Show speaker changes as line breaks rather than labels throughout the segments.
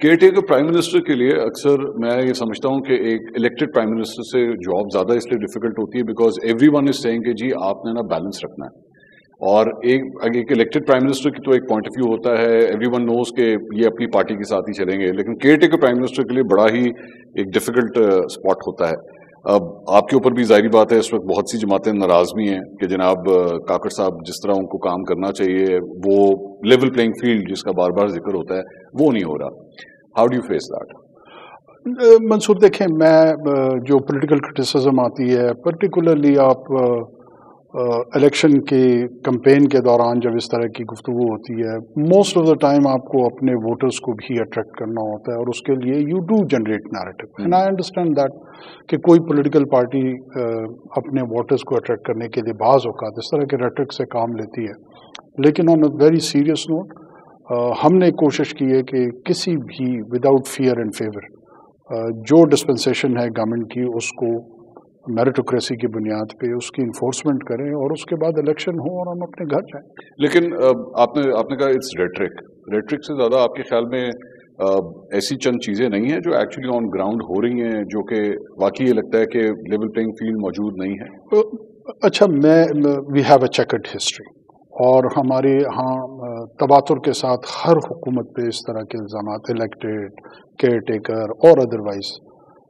Care taker prime minister के लिए अक्सर मैं ये समझता हूँ कि एक इलेक्टेड प्राइम मिनिस्टर से जॉब ज़्यादा इसलिए डिफिकल्ट होती है बिकॉज एवरीवन इज सेइंग कि जी आपने ना बैलेंस रखना है। और एक इलेक्टेड प्राइम मिनिस्टर की तो एक पॉइंट ऑफ व्यू होता है, एवरीवन नोज कि ये अपनी पार्टी के साथ ही चलेंगे, लेकिन केयर टेकर प्राइम मिनिस्टर के लिए बड़ा ही एक डिफिकल्ट स्पॉट होता है। अब आपके ऊपर भी जाहिर बात है इस वक्त बहुत सी जमातें नाराज भी हैं कि जनाब काकड़ साहब जिस तरह उनको काम करना चाहिए वो लेवल प्लेइंग फील्ड जिसका बार बार जिक्र होता है वो नहीं हो रहा। How do you face that?
Mansoor देखें, मैं जो पॉलिटिकल क्रिटिसिज्म आती है पर्टिकुलरली आप इलेक्शन के कैंपेन के दौरान जब इस तरह की गुफ्तगू होती है, मोस्ट ऑफ द टाइम आपको अपने वोटर्स को भी अट्रैक्ट करना होता है और उसके लिए you do generate narrative and I understand that कि कोई पॉलिटिकल पार्टी अपने वोटर्स को अट्रैक्ट करने के लिए बाज़ औक़ात इस तरह के रेटरिक से काम लेती है। लेकिन on a very serious note हमने कोशिश की है कि किसी भी विदाउट फियर एंड फेवर जो डिस्पेंसेशन है गवर्नमेंट की उसको मेरिटोक्रेसी की बुनियाद पे उसकी इन्फोर्समेंट करें और उसके बाद इलेक्शन हो और हम अपने घर जाएं।
लेकिन आपने कहा इट्स रेटरिक से ज़्यादा आपके ख्याल में ऐसी चंद चीज़ें नहीं हैं जो एक्चुअली ऑन ग्राउंड हो रही हैं जो कि वाकई ये लगता है कि लेवल प्लेइंग फील्ड मौजूद नहीं है?
अच्छा, we have a chequered history और हमारे यहाँ तबातुर के साथ हर हुकूमत पे इस तरह के इल्ज़ामात इलेक्टेड केयर टेकर और अदरवाइज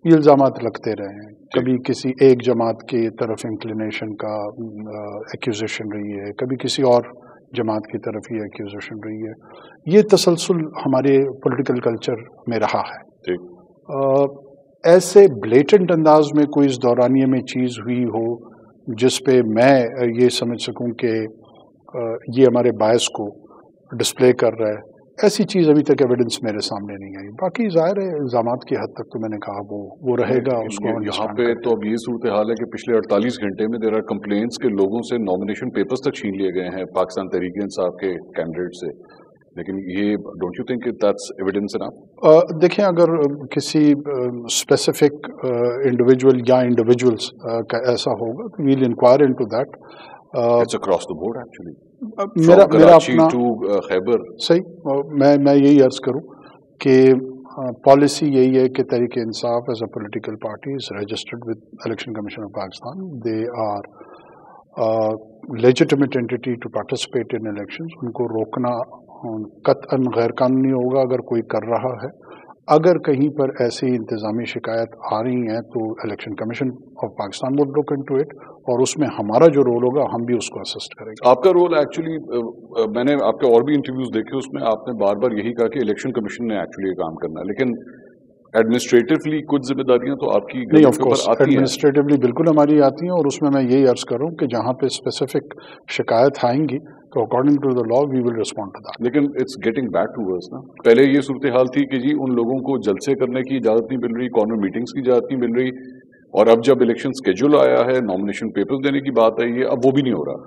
ये इल्ज़ामात लगते रहे हैं। कभी किसी एक जमात की तरफ इंक्लिनेशन का एक्यूजेशन रही है, कभी किसी और जमात की तरफ ही एक्यूजेशन रही है। ये तसलसल हमारे पॉलिटिकल कल्चर में रहा है। ऐसे ब्लेटेंट अंदाज में कोई इस दौरानिए में चीज़ हुई हो जिस पे मैं ये समझ सकूं कि ये हमारे बायस को डिस्प्ले कर रहा है, ऐसी चीज़ अभी तक एविडेंस मेरे सामने नहीं आई। बाकी ज़ाहिर है इल्ज़ामात की हद तक तो मैंने कहा वो रहेगा। उसको
यहाँ पे तो अब ये सूरत हाल है कि पिछले 48 घंटे में देयर आर कंप्लेंट्स के लोगों से नॉमिनेशन पेपर्स तक छीन लिए गए हैं पाकिस्तान तहरीक इंसाफ के कैंडिडेट से, लेकिन ये don't you think that's evidence enough?
देखें, अगर किसी स्पेसिफिक इंडिविजुअल या इंडिविजुअल्स का ऐसा होगा तो we'll inquire into that.
It's across the board actually,
मेरा अपना
खैबर।
सही, मैं यही अर्ज करूं कि पॉलिसी यही है कि Tehreek Insaf as a political party is registered with election commission of Pakistan. They are legitimate entity to participate in elections. उनको रोकना कतअन गैर कानूनी होगा अगर कोई कर रहा है। अगर कहीं पर ऐसी इंतज़ामी शिकायत आ रही हैं तो election commission of Pakistan would look into it और उसमें हमारा जो रोल होगा हम भी उसको असिस्ट करेंगे।
आपका रोल एक्चुअली मैंने आपके और भी इंटरव्यूज देखे, उसमें आपने बार बार यही कहा कि इलेक्शन कमीशन ने एक्चुअली ये काम करना है, लेकिन एडमिनिस्ट्रेटिवली कुछ जिम्मेदारियां तो आपकी
नहीं, ऑफ कोर्स एडमिनिस्ट्रेटिवली बिल्कुल हमारी आती हैं और उसमें मैं यही अर्ज करूं कि जहां पे स्पेसिफिक शिकायत आएंगी तो according to the law we will respond to that.
लेकिन it's getting back to worse ना। पहले ये सूरत हाल थी कि जी उन लोगों को जलसे करने की इजाजत नहीं मिल रही, कॉर्नर मीटिंग्स की इजाजत नहीं मिल रही, और अब जब इलेक्शन स्केड्यूल आया है, नॉमिनेशन पेपर्स देने की बात आई है, अब वो भी नहीं हो रहा।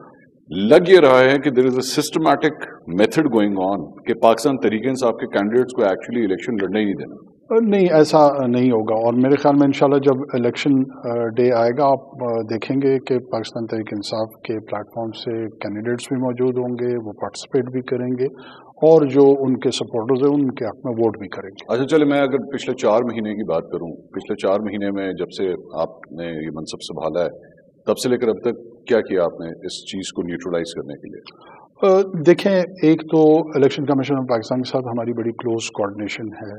लग ये रहा है कि there is a systematic method going on कि पाकिस्तान तहरीक इंसाफ के कैंडिडेट्स को एक्चुअली इलेक्शन लड़ने ही नहीं देना।
नहीं, ऐसा नहीं होगा और मेरे ख्याल में इंशाल्लाह जब इलेक्शन डे आएगा आप देखेंगे कि पाकिस्तान तहरीक इंसाफ के प्लेटफॉर्म से कैंडिडेट्स भी मौजूद होंगे, वो पार्टिसिपेट भी करेंगे और जो उनके सपोर्टर्स हैं उनके हक में वोट भी करेंगे।
अच्छा चले, मैं अगर पिछले 4 महीने की बात करूं, पिछले 4 महीने में जब से आपने ये मनसब संभाला है तब से लेकर अब तक क्या किया आपने इस चीज़ को न्यूट्रलाइज करने के लिए?
देखें, एक तो इलेक्शन कमीशन ऑफ पाकिस्तान के साथ हमारी बड़ी क्लोज कोऑर्डिनेशन है।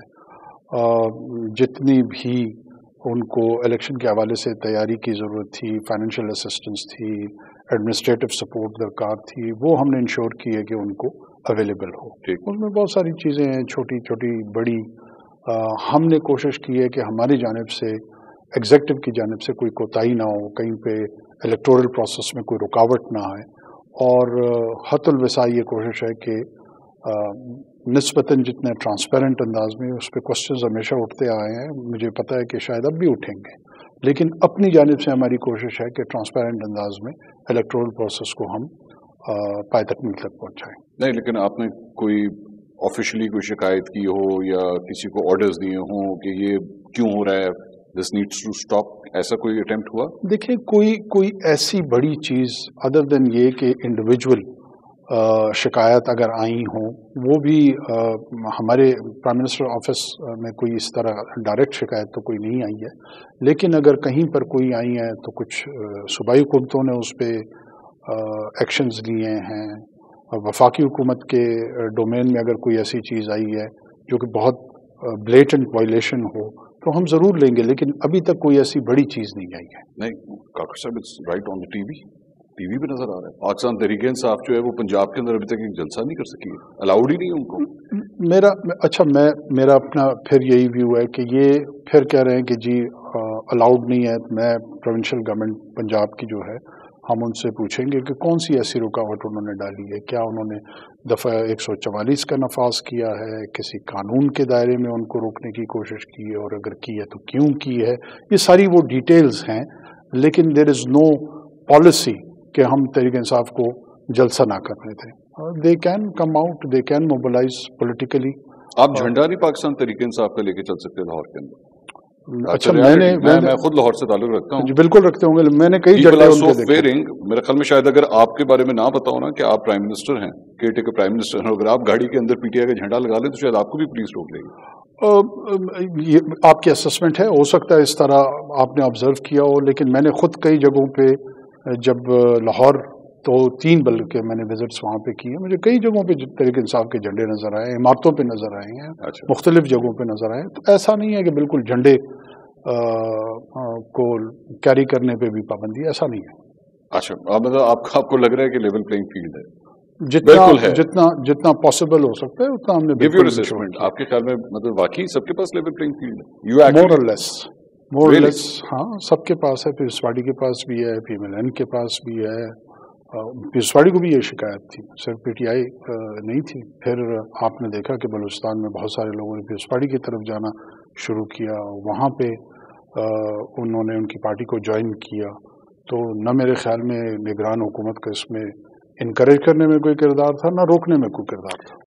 जितनी भी उनको इलेक्शन के हवाले से तैयारी की ज़रूरत थी, फाइनेंशियल असिस्टेंस थी, एडमिनिस्ट्रेटिव सपोर्ट दरकार थी, वो हमने इंश्योर की है कि उनको अवेलेबल हो। उसमें बहुत सारी चीज़ें हैं, छोटी छोटी बड़ी। हमने कोशिश की है कि हमारी जानिब से एग्जेक्टिव की जानिब से कोई कोताही ना हो, कहीं पे इलेक्टोरल प्रोसेस में कोई रुकावट ना आए और हतुल वसा ये कोशिश है कि निस्बतन जितने ट्रांसपेरेंट अंदाज में उस पर क्वेश्चंस हमेशा उठते आए हैं, मुझे पता है कि शायद अब भी उठेंगे, लेकिन अपनी जानिब से हमारी कोशिश है कि ट्रांसपेरेंट अंदाज में इलेक्टोरल प्रोसेस को हम पाए तकमील तक पहुँचाएँ।
नहीं, लेकिन आपने कोई ऑफिशियली कोई शिकायत की हो या किसी को ऑर्डर्स दिए हों कि ये क्यों हो रहा है, दिस नीड्स टू स्टॉप, ऐसा कोई अटेम्प्ट हुआ?
देखिए, कोई ऐसी बड़ी चीज़ अदर देन ये कि इंडिविजुअल शिकायत अगर आई हो वो भी हमारे प्राइम मिनिस्टर ऑफिस में कोई इस तरह डायरेक्ट शिकायत तो कोई नहीं आई है, लेकिन अगर कहीं पर कोई आई है तो कुछ सूबाई हुकूमतों ने उस पर एक्शंस लिए हैं, और वफाकी हुकूमत के डोमेन में अगर कोई ऐसी चीज़ आई है जो कि बहुत ब्लेटेंट वायलेशन हो तो हम ज़रूर लेंगे, लेकिन अभी तक कोई ऐसी बड़ी चीज़ नहीं आई है।
नहीं काकर साहब, it's right on the TV पे नजर आ रहा है। पाकिस्तान तहरीक इंसाफ जो है वो पंजाब के अंदर अभी तक एक जलसा नहीं कर सकी है, अलाउड ही नहीं है उनको।
मेरा अपना फिर यही व्यू है कि ये फिर कह रहे हैं कि जी अलाउड नहीं है। मैं प्रोविंशियल गवर्नमेंट पंजाब की जो है हम उनसे पूछेंगे कि कौन सी ऐसी रुकावट उन्होंने डाली है, क्या उन्होंने दफ़ा 144 का नफाज किया है, किसी कानून के दायरे में उनको रोकने की कोशिश की है, और अगर की है तो क्यों की है। ये सारी वो डिटेल्स हैं, लेकिन देयर इज़ नो पॉलिसी कि हम तहरीक इंसाफ को जलसा ना करने दें। They can come out, they can mobilise politically.
आप झंडा नहीं पाकिस्तान तहरीक इंसाफ का लेके चल सकते लाहौर के अंदर?
अच्छा,
मैं खुद लाहौर से ताल्लुक रखता हूँ।
बिल्कुल रखते होंगे, मैंने कई जगह उनके देखे।
मेरे ख्याल में शायद अगर आपके बारे में ना पता हो ना कि आप प्राइम मिनिस्टर हैं, केयर टेकर प्राइम मिनिस्टर हैं, अगर आप गाड़ी के अंदर पीटीआई का झंडा लगा लें तो शायद आपको भी पुलिस रोक लेगी।
ये आपकी असेसमेंट है, हो सकता है इस तरह आपने ऑब्जर्व किया हो, लेकिन मैंने खुद कई जगहों पे जब लाहौर तो 3 बल्कि मैंने विजिट्स वहाँ पे किए, मुझे कई जगहों पे तहरीक इंसाफ के झंडे नज़र आए, इमारतों पे नज़र आए हैं।
अच्छा।
मुख्तलिफ जगहों पे नज़र आए। तो ऐसा नहीं है कि बिल्कुल झंडे को कैरी करने पे भी पाबंदी, ऐसा नहीं है।
अच्छा, मतलब आपको लग रहा है कि लेवल प्लेइंग फील्ड है?
जितना पॉसिबल हो सकता है उतना हमने
बिल्कुल असेसमेंट। आपके ख्याल में मतलब वाकई सबके पास लेवल प्लेइंग फील्ड है?
मोर और लेस हाँ, सबके पास है। पीयूषवाड़ी के पास भी है, PMLN के पास भी है। पीयूषवाड़ी को भी ये शिकायत थी, सिर्फ PTI नहीं थी। फिर आपने देखा कि बलूचिस्तान में बहुत सारे लोगों ने पीयूषवाड़ी की तरफ जाना शुरू किया, वहाँ पे उन्होंने उनकी पार्टी को ज्वाइन किया। तो न मेरे ख्याल में निगरान हुकूमत का इसमें इनकरेज करने में कोई किरदार था, न रोकने में कोई किरदार था।